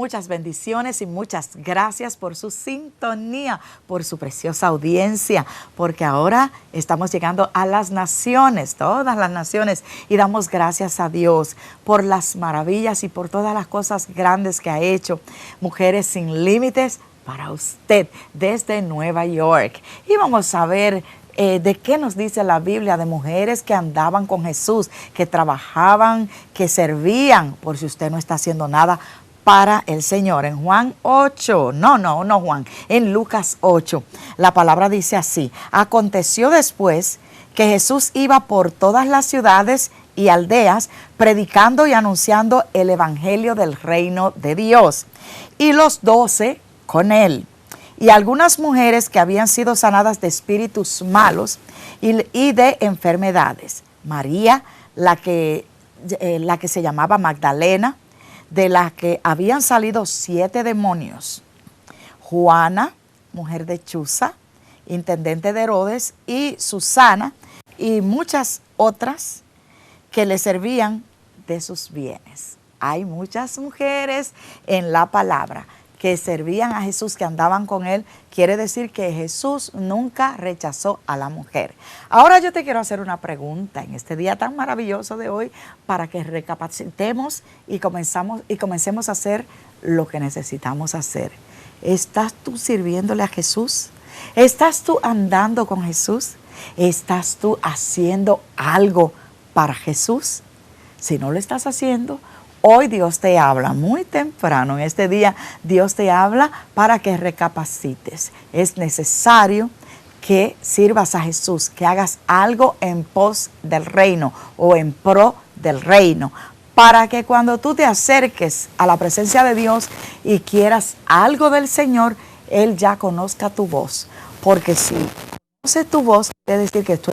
Muchas bendiciones y muchas gracias por su sintonía, por su preciosa audiencia, porque ahora estamos llegando a las naciones, todas las naciones, y damos gracias a Dios por las maravillas y por todas las cosas grandes que ha hecho. Mujeres sin Límites para usted desde Nueva York. Y vamos a ver de qué nos dice la Biblia de mujeres que andaban con Jesús, que trabajaban, que servían, por si usted no está haciendo nada para el Señor. En Juan 8, no Juan, en Lucas 8, la palabra dice así: aconteció después que Jesús iba por todas las ciudades y aldeas, predicando y anunciando el evangelio del reino de Dios, y los 12 con él, y algunas mujeres que habían sido sanadas de espíritus malos y de enfermedades. María, la que se llamaba Magdalena, de la que habían salido 7 demonios. Juana, mujer de Chuza, intendente de Herodes, y Susana, y muchas otras que le servían de sus bienes. Hay muchas mujeres en la palabra que servían a Jesús, que andaban con él. Quiere decir que Jesús nunca rechazó a la mujer. Ahora yo te quiero hacer una pregunta en este día tan maravilloso de hoy, para que recapacitemos y comencemos a hacer lo que necesitamos hacer. ¿Estás tú sirviéndole a Jesús? ¿Estás tú andando con Jesús? ¿Estás tú haciendo algo para Jesús? Si no lo estás haciendo, hoy Dios te habla muy temprano. En este día Dios te habla para que recapacites. Es necesario que sirvas a Jesús, que hagas algo en pos del reino o en pro del reino, para que cuando tú te acerques a la presencia de Dios y quieras algo del Señor, Él ya conozca tu voz. Porque si conoce tu voz, quiere decir que tú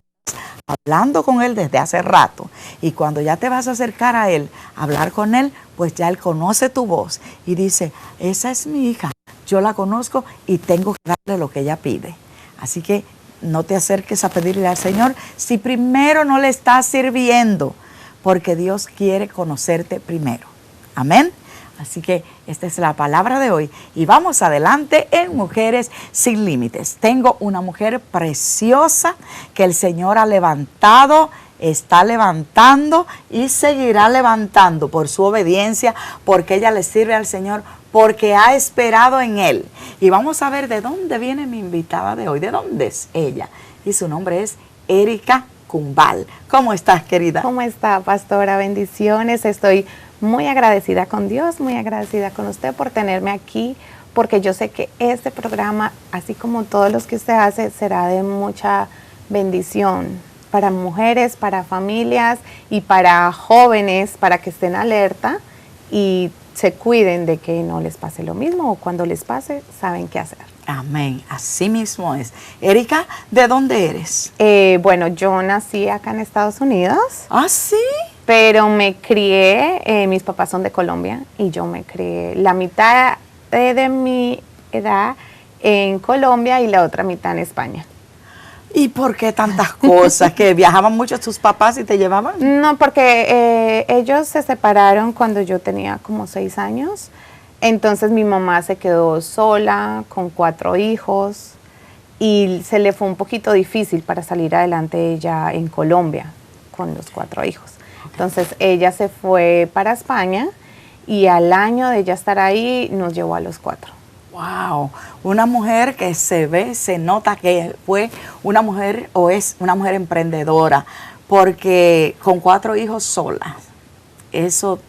hablando con Él desde hace rato, y cuando ya te vas a acercar a Él, a hablar con Él, pues ya Él conoce tu voz y dice: esa es mi hija, yo la conozco y tengo que darle lo que ella pide. Así que no te acerques a pedirle al Señor si primero no le estás sirviendo, porque Dios quiere conocerte primero. Amén. Así que esta es la palabra de hoy y vamos adelante en Mujeres Sin Límites. Tengo una mujer preciosa que el Señor ha levantado, está levantando y seguirá levantando por su obediencia, porque ella le sirve al Señor, porque ha esperado en Él. Y vamos a ver de dónde viene mi invitada de hoy, de dónde es ella. Y su nombre es Erika Cumbal. ¿Cómo estás, querida? ¿Cómo está, pastora? Bendiciones. Estoy muy agradecida con Dios, muy agradecida con usted por tenerme aquí, porque yo sé que este programa, así como todos los que usted hace, será de mucha bendición para mujeres, para familias y para jóvenes, para que estén alerta y se cuiden de que no les pase lo mismo, o cuando les pase, saben qué hacer. Amén, así mismo es. Erika, ¿de dónde eres? Bueno, yo nací acá en Estados Unidos. ¿Ah, sí? Pero me crié, mis papás son de Colombia, y yo me crié la mitad de mi edad en Colombia y la otra mitad en España. ¿Y por qué tantas cosas? ¿Que viajaban mucho tus papás y te llevaban? No, porque ellos se separaron cuando yo tenía como 6 años. Entonces mi mamá se quedó sola con 4 hijos y se le fue un poquito difícil para salir adelante ella en Colombia con los 4 hijos. Entonces ella se fue para España y al año de ella estar ahí nos llevó a los 4. ¡Wow! Una mujer que se ve, se nota que fue una mujer o es una mujer emprendedora, porque con 4 hijos sola, eso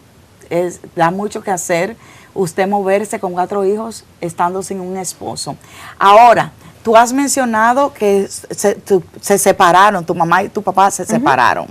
da mucho que hacer, usted moverse con 4 hijos estando sin un esposo. Ahora, tú has mencionado que se separaron, tu mamá y tu papá se separaron.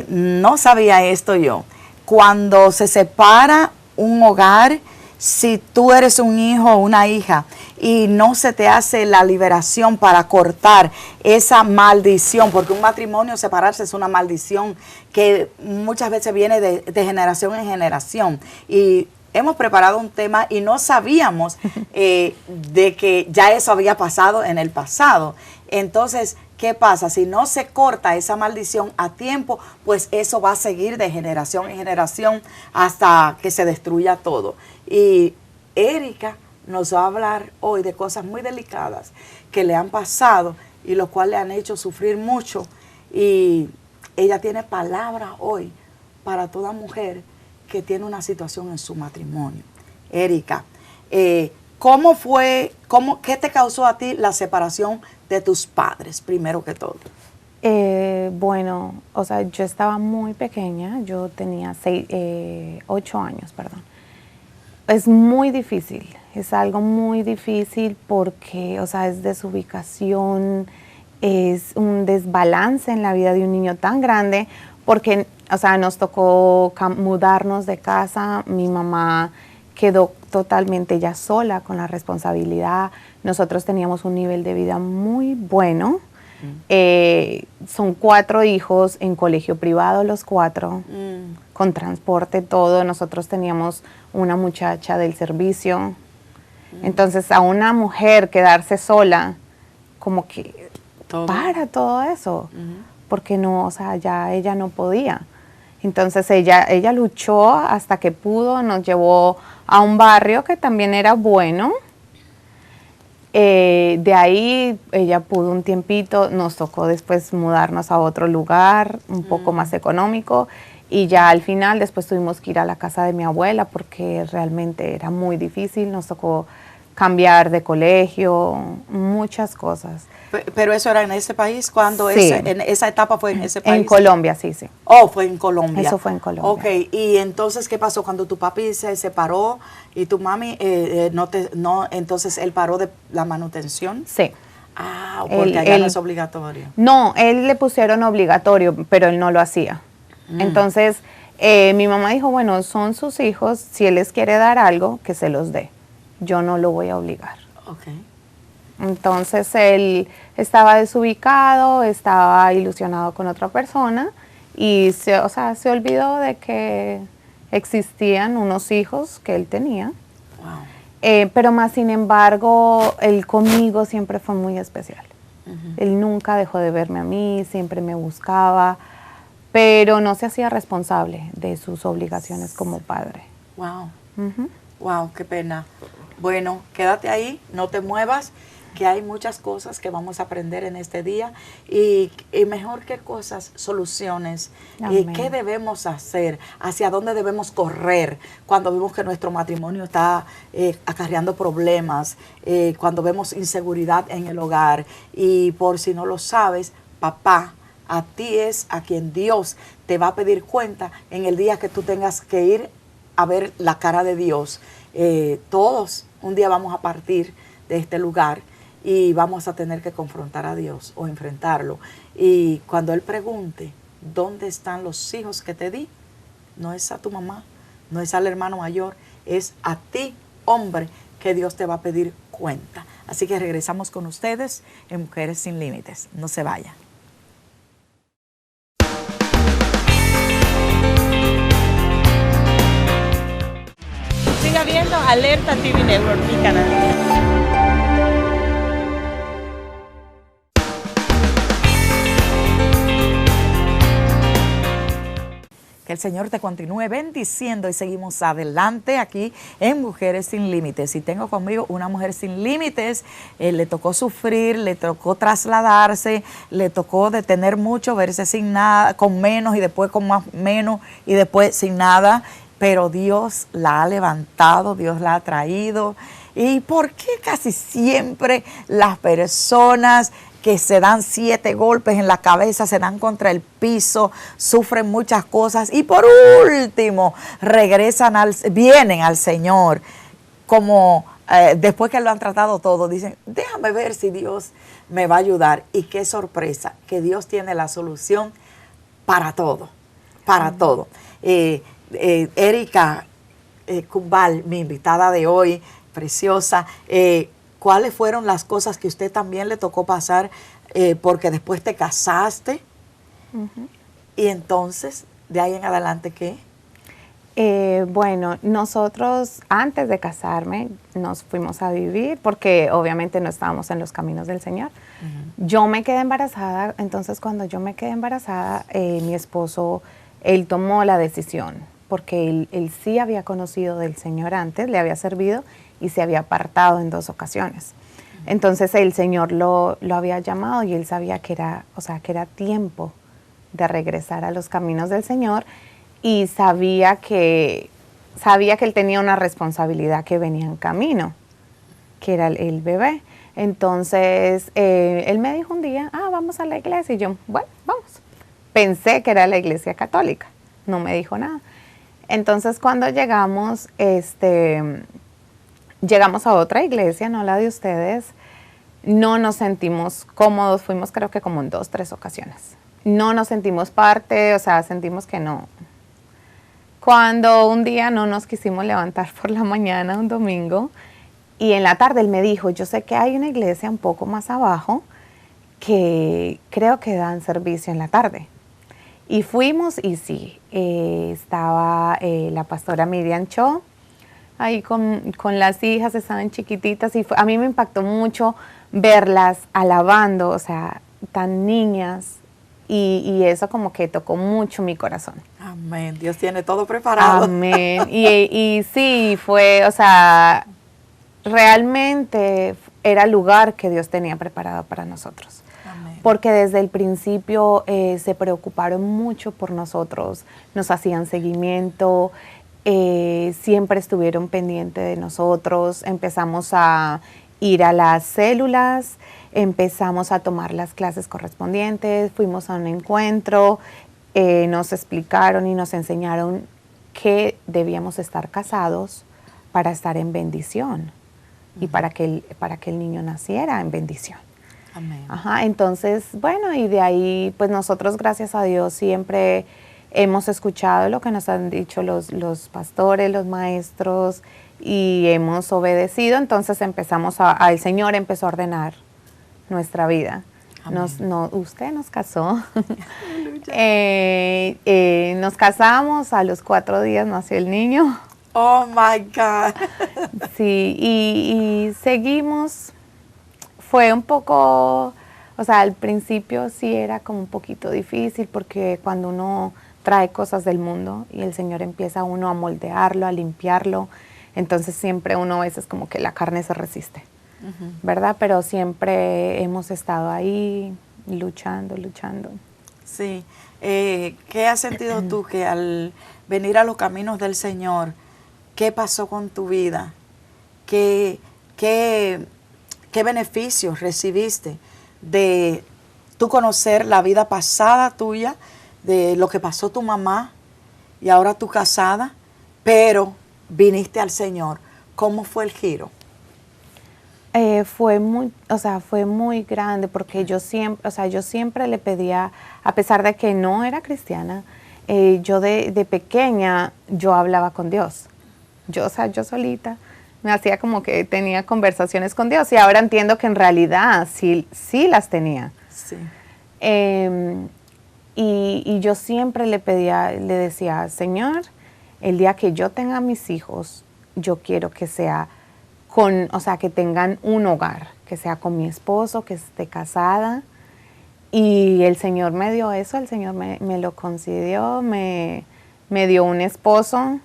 No sabía esto yo. Cuando se separa un hogar, si tú eres un hijo o una hija y no se te hace la liberación para cortar esa maldición, porque un matrimonio separarse es una maldición que muchas veces viene de generación en generación, y hemos preparado un tema y no sabíamos de que ya eso había pasado en el pasado. Entonces, ¿qué pasa? Si no se corta esa maldición a tiempo, pues eso va a seguir de generación en generación hasta que se destruya todo. Y Erika nos va a hablar hoy de cosas muy delicadas que le han pasado y lo cual le han hecho sufrir mucho. Y ella tiene palabra hoy para toda mujer que tiene una situación en su matrimonio. Erika, ¿qué te causó a ti la separación de tus padres, primero que todo? Bueno, o sea, yo estaba muy pequeña, yo tenía 8 años, perdón. Es muy difícil, es algo muy difícil porque, o sea, es desubicación, es un desbalance en la vida de un niño tan grande, porque, o sea, nos tocó mudarnos de casa, mi mamá quedó totalmente ya sola con la responsabilidad, nosotros teníamos un nivel de vida muy bueno, son 4 hijos en colegio privado los 4, con transporte, todo, nosotros teníamos una muchacha del servicio, entonces a una mujer quedarse sola, como que para todo eso, porque no, o sea, ya ella no podía. Entonces ella luchó hasta que pudo, nos llevó a un barrio que también era bueno. De ahí ella pudo un tiempito, nos tocó después mudarnos a otro lugar, un poco más económico, y ya al final después tuvimos que ir a la casa de mi abuela porque realmente era muy difícil, nos tocó cambiar de colegio, muchas cosas. ¿Pero eso era en ese país? ¿Cuándo Sí. en esa etapa fue en ese país? En Colombia, sí. Oh, fue en Colombia. Eso fue en Colombia. Ok, y entonces, ¿qué pasó cuando tu papi se separó y tu mami entonces él paró de la manutención? Sí. Ah, porque allá no es obligatorio. No, él le pusieron obligatorio, pero él no lo hacía. Entonces, mi mamá dijo, bueno, son sus hijos, si él les quiere dar algo, que se los dé. Yo no lo voy a obligar. Ok. Entonces él estaba desubicado, estaba ilusionado con otra persona y se olvidó de que existían unos hijos que él tenía. Wow. Pero más sin embargo, él conmigo siempre fue muy especial. Él nunca dejó de verme a mí, siempre me buscaba, pero no se hacía responsable de sus obligaciones como padre. Wow. Wow, qué pena. Bueno, quédate ahí, no te muevas, que hay muchas cosas que vamos a aprender en este día y mejor que cosas, soluciones. Y qué debemos hacer, hacia dónde debemos correr cuando vemos que nuestro matrimonio está acarreando problemas, cuando vemos inseguridad en el hogar. Y por si no lo sabes, papá, a ti es a quien Dios te va a pedir cuenta en el día que tú tengas que ir a ver la cara de Dios. Todos un día vamos a partir de este lugar y vamos a tener que confrontar a Dios o enfrentarlo. Y cuando Él pregunte, ¿dónde están los hijos que te di? No es a tu mamá, no es al hermano mayor, es a ti, hombre, que Dios te va a pedir cuenta. Así que regresamos con ustedes en Mujeres Sin Límites. No se vayan. Siga viendo Alerta TV Network, mi canal. Que el Señor te continúe bendiciendo y seguimos adelante aquí en Mujeres Sin Límites. Y tengo conmigo una mujer sin límites, le tocó sufrir, le tocó trasladarse, le tocó de tener mucho, verse sin nada, con menos y después con más menos y después sin nada. Pero Dios la ha levantado, Dios la ha traído. ¿Y por qué casi siempre las personas que se dan 7 golpes en la cabeza, se dan contra el piso, sufren muchas cosas y por último vienen al Señor como después que lo han tratado todo, dicen, déjame ver si Dios me va a ayudar? Y qué sorpresa, que Dios tiene la solución para todo, para todo. Erika Cumbal, mi invitada de hoy, preciosa, ¿cuáles fueron las cosas que usted también le tocó pasar? Porque después te casaste y entonces, de ahí en adelante, ¿qué? Bueno, nosotros antes de casarme nos fuimos a vivir porque obviamente no estábamos en los caminos del Señor. Yo me quedé embarazada, entonces cuando yo me quedé embarazada, mi esposo, él tomó la decisión porque él sí había conocido del Señor antes, le había servido y se había apartado en 2 ocasiones. Entonces el Señor lo había llamado y él sabía que era, o sea, que era tiempo de regresar a los caminos del Señor. Y sabía que él tenía una responsabilidad que venía en camino, que era el bebé. Entonces, él me dijo un día, vamos a la iglesia. Y yo, bueno, vamos. Pensé que era la iglesia católica. No me dijo nada. Entonces, cuando llegamos a otra iglesia, no la de ustedes, no nos sentimos cómodos. Fuimos creo que como en 2, 3 ocasiones. No nos sentimos parte, o sea, sentimos que no. Cuando un día no nos quisimos levantar por la mañana, un domingo, y en la tarde él me dijo, yo sé que hay una iglesia un poco más abajo que creo que dan servicio en la tarde. Y fuimos y sí, estaba la pastora Miriam Cho, ahí con las hijas, estaban chiquititas, y a mí me impactó mucho verlas alabando, o sea, tan niñas. Y eso como que tocó mucho mi corazón. Amén. Dios tiene todo preparado. Amén. Y sí, fue, o sea, realmente era el lugar que Dios tenía preparado para nosotros. Amén. Porque desde el principio se preocuparon mucho por nosotros, nos hacían seguimiento, siempre estuvieron pendientes de nosotros, empezamos a ir a las células, empezamos a tomar las clases correspondientes, fuimos a un encuentro, nos explicaron y nos enseñaron que debíamos estar casados para estar en bendición y para que el niño naciera en bendición. Amén. Ajá, entonces, bueno, y de ahí, pues nosotros, gracias a Dios, siempre hemos escuchado lo que nos han dicho los pastores, los maestros, y hemos obedecido. Entonces el Señor empezó a ordenar nuestra vida. Usted nos casó. Nos casamos, a los 4 días nació el niño. Oh my God. Sí, y seguimos. Fue un poco, o sea, al principio sí era como un poquito difícil porque cuando uno trae cosas del mundo y el Señor empieza uno a moldearlo, a limpiarlo, entonces siempre uno a veces como que la carne se resiste, ¿verdad? Pero siempre hemos estado ahí luchando. Sí. ¿Qué has sentido tú que al venir a los caminos del Señor, qué pasó con tu vida? ¿Qué beneficios recibiste de tú conocer la vida pasada tuya, de lo que pasó tu mamá y ahora tú casada, pero viniste al Señor? ¿Cómo fue el giro? Fue muy grande porque yo siempre le pedía, a pesar de que no era cristiana, yo de pequeña yo hablaba con Dios. Yo solita me hacía como que tenía conversaciones con Dios y ahora entiendo que en realidad sí las tenía. Sí. Y yo siempre le decía, Señor, el día que yo tenga mis hijos, yo quiero que sea que tengan un hogar, que sea con mi esposo, que esté casada. Y el Señor me dio eso, el Señor me lo concedió, me dio un esposo.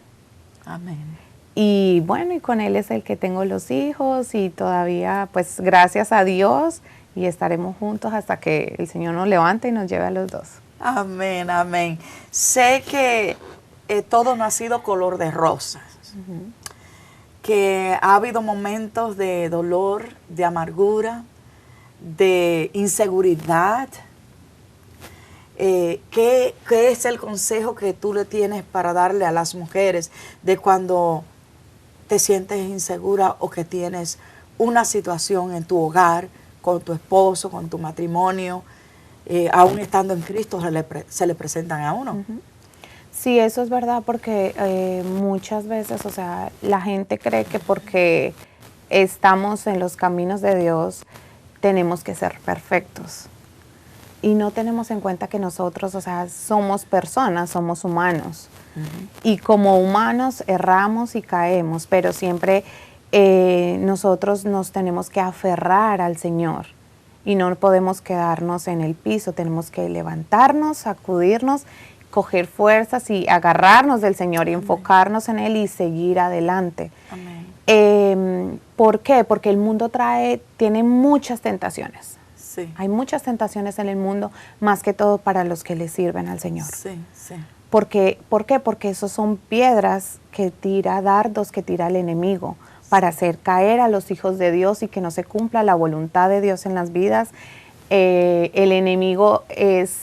Amén. Y bueno, y con él es el que tengo los hijos y todavía, pues gracias a Dios, y estaremos juntos hasta que el Señor nos levante y nos lleve a los dos. Amén, amén. Sé que todo no ha sido color de rosas, que ha habido momentos de dolor, de amargura, de inseguridad. ¿Qué es el consejo que tú le tienes para darle a las mujeres de cuando te sientes insegura o que tienes una situación en tu hogar, con tu esposo, con tu matrimonio, aún estando en Cristo se le presentan a uno? Sí, eso es verdad porque muchas veces, la gente cree que porque estamos en los caminos de Dios tenemos que ser perfectos. y no tenemos en cuenta que nosotros, o sea, somos personas, somos humanos. Y como humanos erramos y caemos, pero siempre nosotros nos tenemos que aferrar al Señor y no podemos quedarnos en el piso, tenemos que levantarnos, sacudirnos, coger fuerzas y agarrarnos del Señor y enfocarnos en Él y seguir adelante. Amén. ¿Por qué? Porque el mundo tiene muchas tentaciones. Sí. Hay muchas tentaciones en el mundo, más que todo para los que le sirven al Señor. Sí, sí. ¿Por qué? Porque esos son piedras que tira, dardos que tira el enemigo para hacer caer a los hijos de Dios y que no se cumpla la voluntad de Dios en las vidas. El enemigo es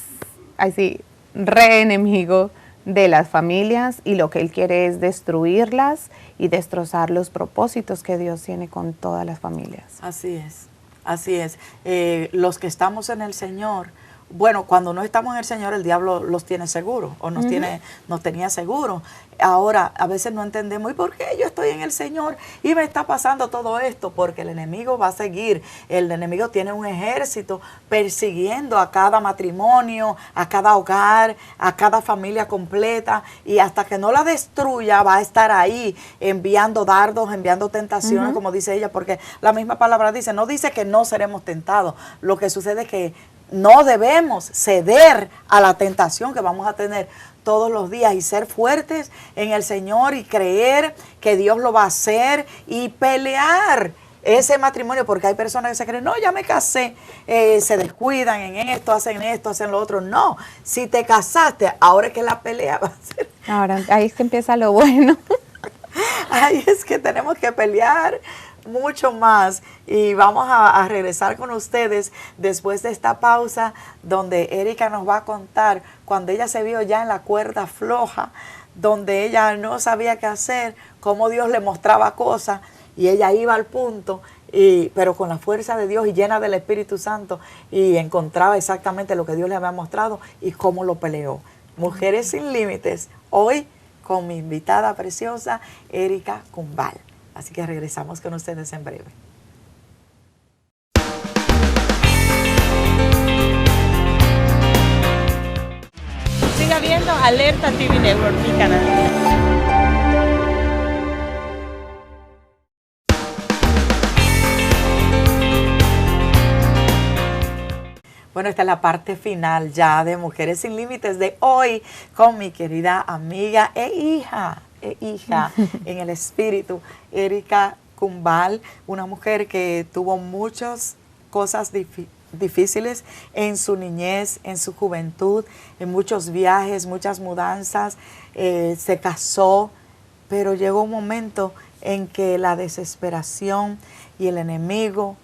así, reenemigo de las familias y lo que él quiere es destruirlas y destrozar los propósitos que Dios tiene con todas las familias. Así es, así es. Los que estamos en el Señor, bueno, cuando no estamos en el Señor, el diablo los tiene seguros o nos tenía seguros. Ahora, a veces no entendemos, ¿y por qué yo estoy en el Señor y me está pasando todo esto? Porque el enemigo va a seguir. El enemigo tiene un ejército persiguiendo a cada matrimonio, a cada hogar, a cada familia completa, y hasta que no la destruya va a estar ahí enviando dardos, enviando tentaciones, como dice ella, porque la misma palabra dice, no dice que no seremos tentados. Lo que sucede es que no debemos ceder a la tentación que vamos a tener todos los días y ser fuertes en el Señor y creer que Dios lo va a hacer y pelear ese matrimonio, porque hay personas que se creen, no, ya me casé, se descuidan en esto, hacen lo otro. No, si te casaste, ahora es que la pelea va a ser. Ahora, ahí es que empieza lo bueno. Ahí es que tenemos que pelear mucho más, y vamos a regresar con ustedes después de esta pausa donde Erika nos va a contar cuando ella se vio ya en la cuerda floja, donde ella no sabía qué hacer, cómo Dios le mostraba cosas y ella iba al punto, pero con la fuerza de Dios y llena del Espíritu Santo, y encontraba exactamente lo que Dios le había mostrado y cómo lo peleó. Mujeres sin Límites, hoy con mi invitada preciosa, Erika Kumbal. Así que regresamos con ustedes en breve. Siga viendo Alerta TV Network, mi canal. Bueno, esta es la parte final ya de Mujeres Sin Límites de hoy con mi querida amiga e hija en el espíritu, Erika Kumbal, una mujer que tuvo muchas cosas difíciles en su niñez, en su juventud, en muchos viajes, muchas mudanzas, se casó, pero llegó un momento en que la desesperación y el enemigo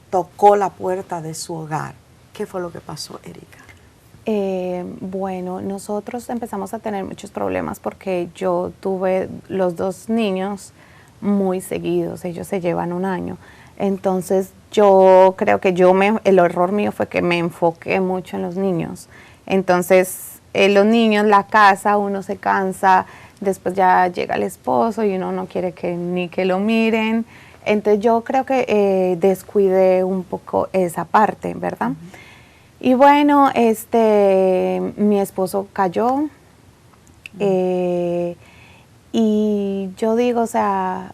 tocó la puerta de su hogar. ¿Qué fue lo que pasó, Erika? Bueno, nosotros empezamos a tener muchos problemas porque yo tuve los dos niños muy seguidos, ellos se llevan un año. Entonces yo creo que el error mío fue que me enfoqué mucho en los niños. Entonces los niños, la casa, uno se cansa, después ya llega el esposo y uno no quiere ni que lo miren. Entonces yo creo que descuidé un poco esa parte, ¿verdad? Y bueno, mi esposo cayó y yo digo, o sea,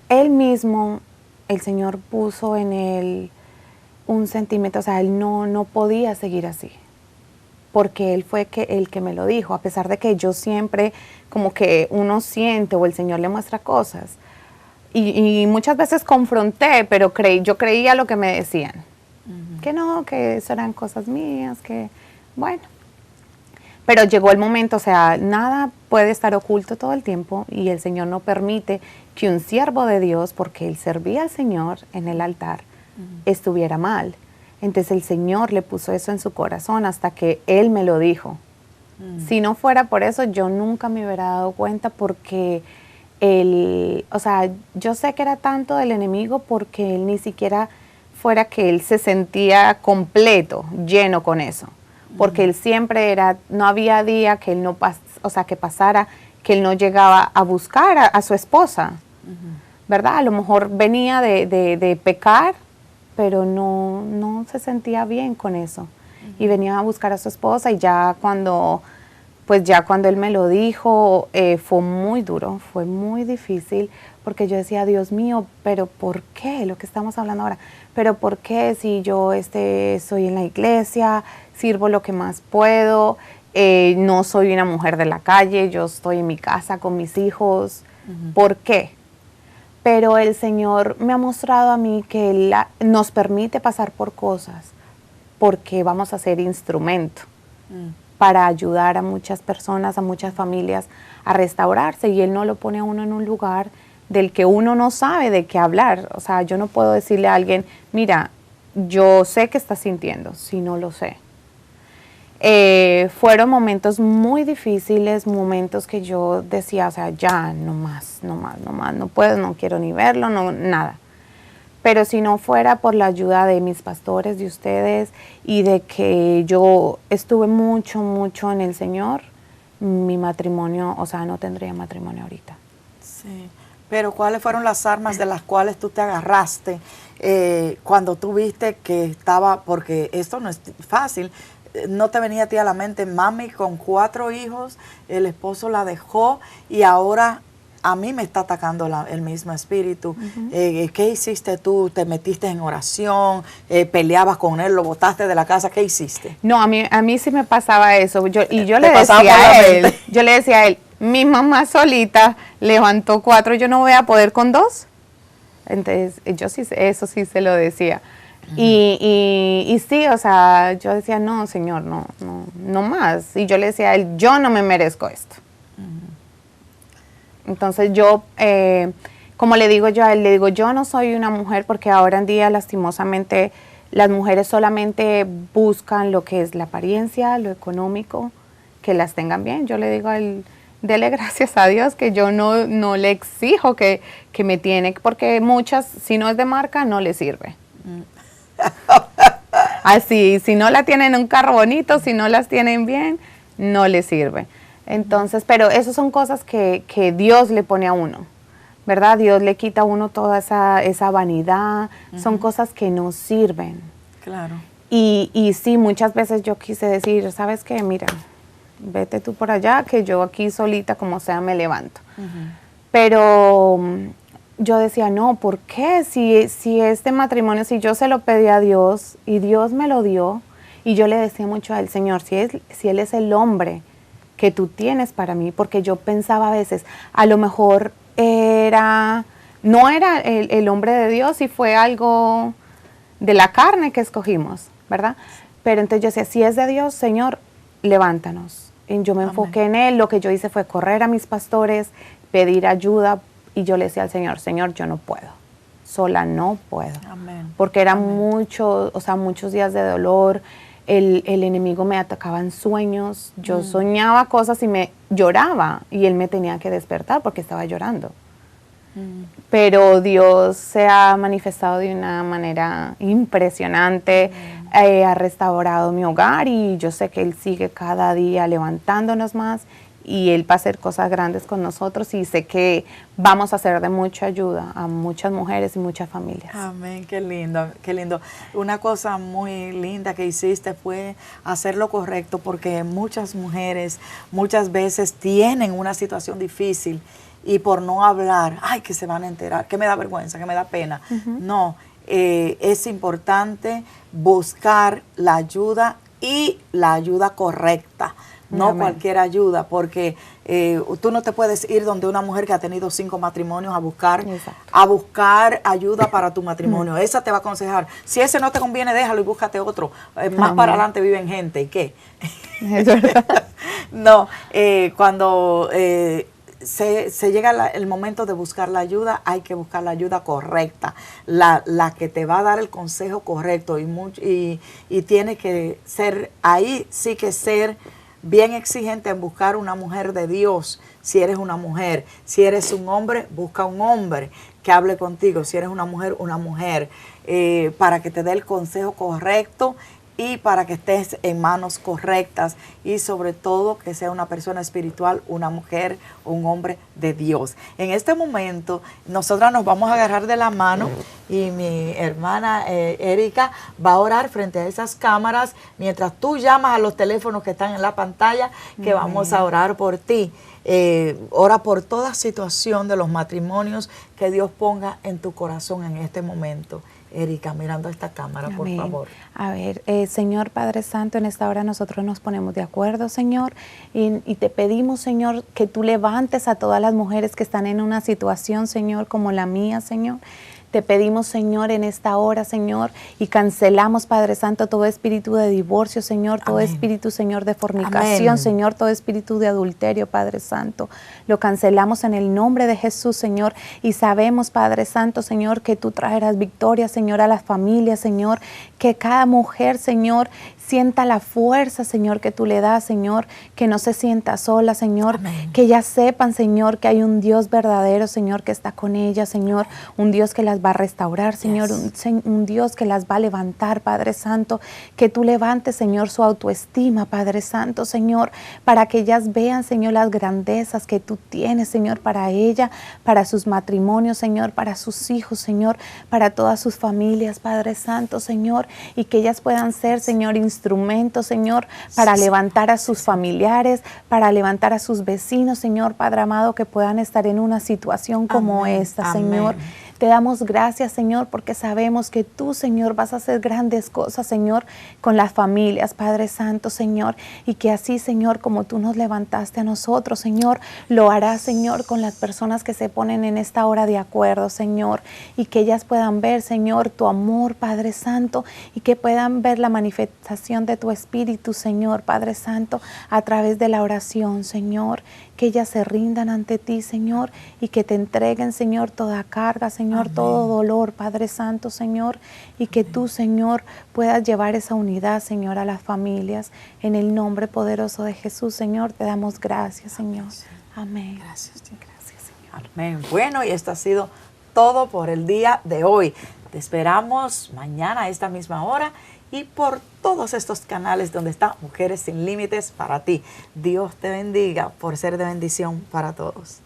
él mismo, el Señor puso en él un sentimiento, o sea, él no podía seguir así, porque él fue el que me lo dijo, a pesar de que yo siempre como que uno siente o el Señor le muestra cosas. Y muchas veces confronté, pero yo creía lo que me decían. Que no, que eso eran cosas mías, que bueno. Pero llegó el momento, o sea, nada puede estar oculto todo el tiempo y el Señor no permite que un siervo de Dios, porque él servía al Señor en el altar, estuviera mal. Entonces el Señor le puso eso en su corazón hasta que Él me lo dijo. Si no fuera por eso, yo nunca me hubiera dado cuenta porque o sea, yo sé que era tanto del enemigo porque él ni siquiera fuera que él se sentía completo, lleno con eso. Porque él siempre no había día que él que pasara, que él no llegaba a buscar a su esposa, ¿verdad? A lo mejor venía de pecar, pero no se sentía bien con eso. y venía a buscar a su esposa, y ya cuando él me lo dijo, fue muy duro, fue muy difícil, porque yo decía, Dios mío, pero ¿por qué? Lo que estamos hablando ahora, pero ¿por qué si yo soy en la iglesia, sirvo lo que más puedo, no soy una mujer de la calle, yo estoy en mi casa con mis hijos, ¿por qué? Pero el Señor me ha mostrado a mí que Él nos permite pasar por cosas porque vamos a ser instrumento para ayudar a muchas personas, a muchas familias a restaurarse, y Él no lo pone a uno en un lugar del que uno no sabe de qué hablar. O sea, yo no puedo decirle a alguien, mira, yo sé que estás sintiendo, si no lo sé. Fueron momentos muy difíciles, momentos que yo decía, o sea, ya, no más, no puedo, no quiero ni verlo, no, nada. Pero si no fuera por la ayuda de mis pastores, de ustedes, y de que yo estuve mucho en el Señor, mi matrimonio, o sea, no tendría matrimonio ahorita. Sí, pero ¿cuáles fueron las armas de las cuales tú te agarraste cuando tú viste que estaba, porque esto no es fácil, no te venía a ti a la mente, mami con 4 hijos, el esposo la dejó y ahora a mí me está atacando el mismo espíritu? ¿Qué hiciste tú? ¿Te metiste en oración? ¿Peleabas con él? ¿Lo botaste de la casa? ¿Qué hiciste? No, a mí sí me pasaba eso. Yo le decía a él, mi mamá solita levantó 4, yo no voy a poder con 2. Entonces, yo sí, eso sí se lo decía. Y sí, o sea, yo decía, no, Señor, no más. Y yo le decía a él, yo no me merezco esto. Entonces yo, como le digo yo a él, le digo, yo no soy una mujer, porque ahora en día lastimosamente las mujeres solamente buscan lo que es la apariencia, lo económico, que las tengan bien. Yo le digo a él, dele gracias a Dios que yo no le exijo que me tiene, porque muchas, si no es de marca, no le sirve. Así, si no la tienen en un carro bonito, si no las tienen bien, no le sirve. Entonces, pero esas son cosas que Dios le pone a uno, ¿verdad? Dios le quita a uno toda esa vanidad, son cosas que no sirven. Claro. Y sí, muchas veces yo quise decir, ¿sabes qué? Mira, vete tú por allá, que yo aquí solita como sea me levanto. Pero yo decía, no, ¿por qué? Si este matrimonio, si yo se lo pedí a Dios y Dios me lo dio, y yo le decía mucho al Señor, si Él es el hombre que tú tienes para mí, porque yo pensaba a veces, a lo mejor no era el hombre de Dios y fue algo de la carne que escogimos, ¿verdad? Pero entonces yo decía, si es de Dios, Señor, levántanos. Y yo me enfoqué en Él, lo que yo hice fue correr a mis pastores, pedir ayuda, y yo le decía al Señor, Señor, yo no puedo, sola no puedo. Amén. Porque eran muchos días de dolor. El enemigo me atacaba en sueños, yo soñaba cosas y me lloraba, y él me tenía que despertar porque estaba llorando. Pero Dios se ha manifestado de una manera impresionante, ha restaurado mi hogar, y yo sé que Él sigue cada día levantándonos más, y Él va a hacer cosas grandes con nosotros, y sé que vamos a ser de mucha ayuda a muchas mujeres y muchas familias. Amén, qué lindo, qué lindo. Una cosa muy linda que hiciste fue hacer lo correcto, porque muchas mujeres muchas veces tienen una situación difícil y por no hablar, ay, que se van a enterar, que me da vergüenza, que me da pena. No, es importante buscar la ayuda y la ayuda correcta. No Amén. cualquier ayuda, porque tú no te puedes ir donde una mujer que ha tenido 5 matrimonios a buscar ayuda para tu matrimonio. Esa te va a aconsejar. Si ese no te conviene, déjalo y búscate otro. Más para adelante viven gente. ¿Y qué? Es verdad. No, cuando se llega el momento de buscar la ayuda, hay que buscar la ayuda correcta, la que te va a dar el consejo correcto, y tiene que ser, ahí sí que ser bien exigente en buscar una mujer de Dios. Si eres una mujer, si eres un hombre, busca un hombre que hable contigo. Si eres una mujer, para que te dé el consejo correcto y para que estés en manos correctas y sobre todo que sea una persona espiritual, una mujer o un hombre de Dios. En este momento nosotras nos vamos a agarrar de la mano y mi hermana Erika va a orar frente a esas cámaras mientras tú llamas a los teléfonos que están en la pantalla, que vamos a orar por ti. Ora por toda situación de los matrimonios que Dios ponga en tu corazón en este momento. Erika, mirando a esta cámara, Amén. por favor. A ver, Señor Padre Santo, en esta hora nosotros nos ponemos de acuerdo, Señor, y te pedimos, Señor, que tú levantes a todas las mujeres que están en una situación, Señor, como la mía, Señor. Te pedimos, Señor, en esta hora, Señor, y cancelamos, Padre Santo, todo espíritu de divorcio, Señor, todo Amén. espíritu, Señor, de fornicación, Amén. Señor, todo espíritu de adulterio, Padre Santo. Lo cancelamos en el nombre de Jesús, Señor, y sabemos, Padre Santo, Señor, que tú traerás victoria, Señor, a las familias, Señor, que cada mujer, Señor, sienta la fuerza, Señor, que tú le das, Señor, que no se sienta sola, Señor, Amén. que ellas sepan, Señor, que hay un Dios verdadero, Señor, que está con ellas, Señor, un Dios que las va a restaurar, Señor, un Dios que las va a levantar, Padre Santo, que tú levantes, Señor, su autoestima, Padre Santo, Señor, para que ellas vean, Señor, las grandezas que tú tienes, Señor, para ella, para sus matrimonios, Señor, para sus hijos, Señor, para todas sus familias, Padre Santo, Señor, y que ellas puedan ser, Señor, instrumentos, Señor, para levantar a sus familiares, para levantar a sus vecinos, Señor, Padre amado, que puedan estar en una situación como Amén. esta, Amén. Señor. Te damos gracias, Señor, porque sabemos que tú, Señor, vas a hacer grandes cosas, Señor, con las familias, Padre Santo, Señor, y que así, Señor, como tú nos levantaste a nosotros, Señor, lo harás, Señor, con las personas que se ponen en esta hora de acuerdo, Señor, y que ellas puedan ver, Señor, tu amor, Padre Santo, y que puedan ver la manifestación de tu Espíritu, Señor, Padre Santo, a través de la oración, Señor, que ellas se rindan ante ti, Señor, y que te entreguen, Señor, toda carga, Señor, Amén. todo dolor, Padre Santo, Señor, y que tú, Señor, puedas llevar esa unidad, Señor, a las familias. En el nombre poderoso de Jesús, Señor, te damos gracias, Señor. Amén. Gracias, Dios. Gracias, Señor. Amén. Bueno, y esto ha sido todo por el día de hoy. Te esperamos mañana a esta misma hora y por todos estos canales donde está Mujeres Sin Límites para ti. Dios te bendiga por ser de bendición para todos.